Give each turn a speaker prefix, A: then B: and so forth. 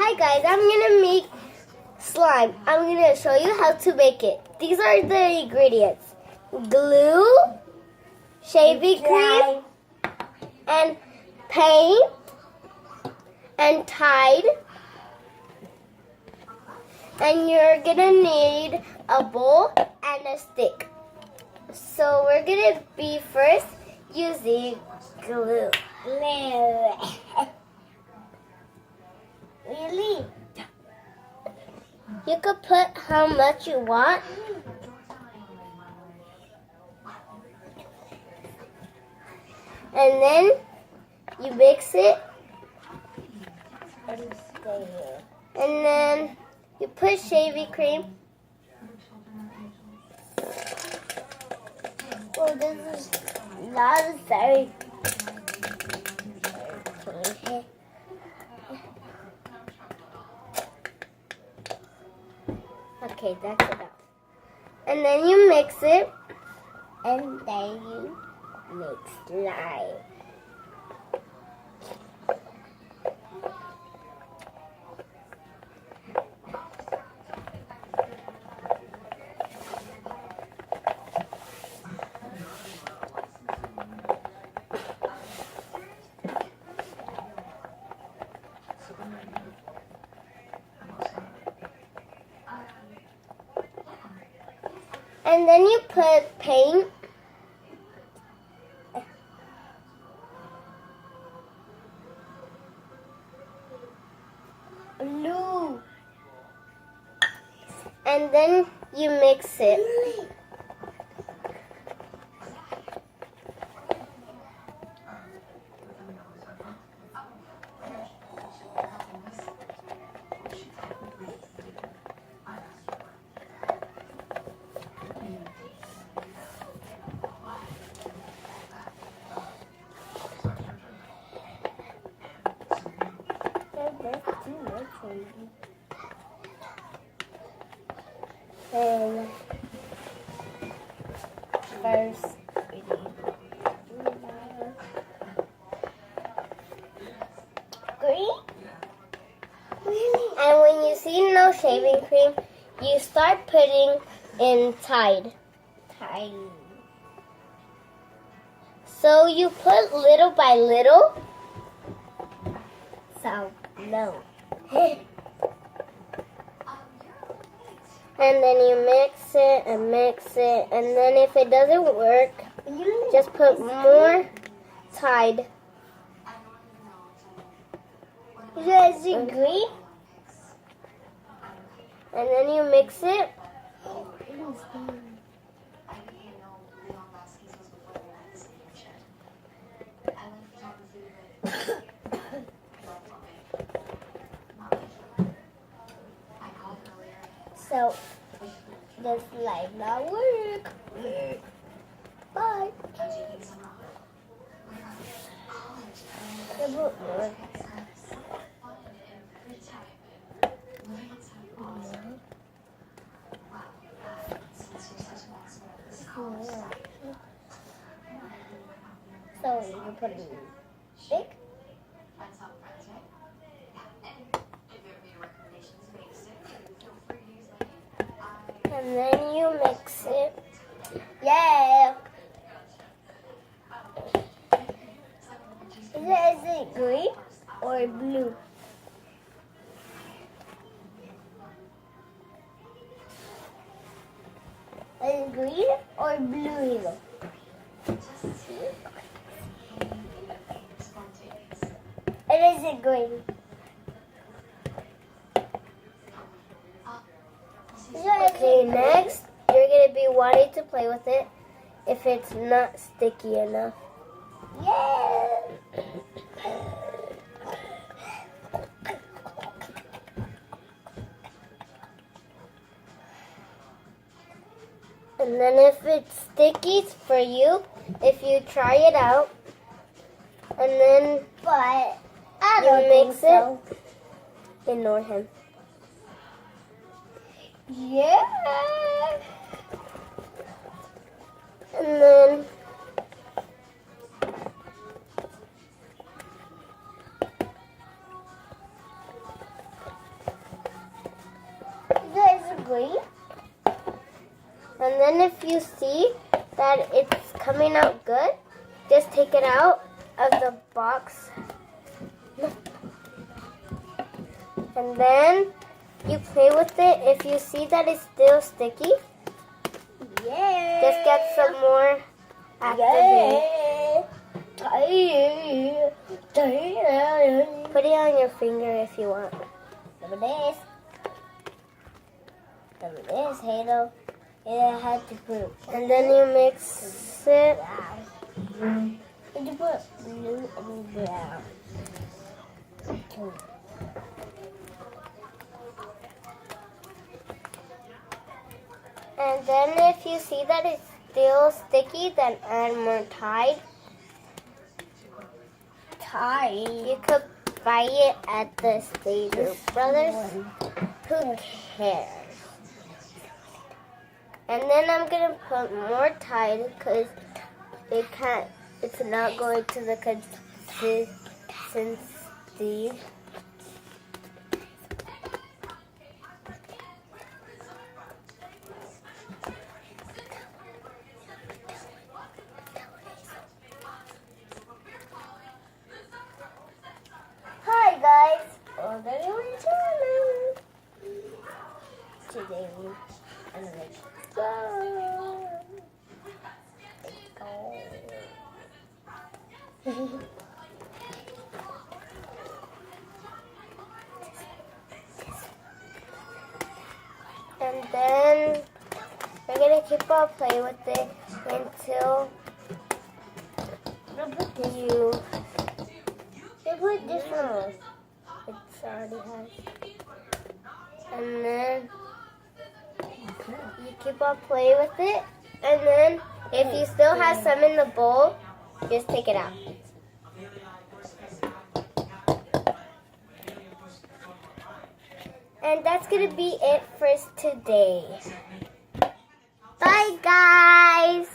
A: Hi guys, I'm gonna make slime. I'm gonna show you how to make it. These are the ingredients: glue, shaving cream, and paint, and Tide. And you're gonna need a bowl and a stick. So we're gonna be first using glue. Really? You could put how much you want. And then you mix it. And then you put shaving cream. Oh, this is not very. Okay, that's enough. And then you mix it. And then you mix slime. And then you put paint. Blue. And then you mix it. And first, green. And when you see no shaving cream, you start putting in Tide. So you put little by little. So no. And then you mix it, and then if it doesn't work, just put more Tide. Is it green? And then you mix it. So, this might not work. Bye. So, you put it in stick. And then you mix it. Yeah. Is it green or blue? Is it green or blue here? It isn't green. Okay, next, you're going to be wanting to play with it if it's not sticky enough. Yeah! And then if it's sticky for you, if you try it out, and then you mix it, ignore him. Yeah. And then green. And then if you see that it's coming out good, just take it out of the box. And then you play with it. If you see that it's still sticky, just get some more activate. Put it on your finger if you want.
B: This, Halo. It had to put.
A: And then you mix it.
B: And you put blue and brown.
A: And then if you see that it's still sticky, then add more Tide. You could buy it at the Stater Brothers. Who cares? And then I'm gonna put more Tide because it's not going to the consistency. Hi guys, welcome to my channel.
B: Today we and let's
A: Go.
B: go.
A: And then we're gonna keep on playing with it until you put this one. It's already has. And then you keep on playing with it. And then if you still have some in the bowl, just take it out. And that's gonna be it for today. Bye guys!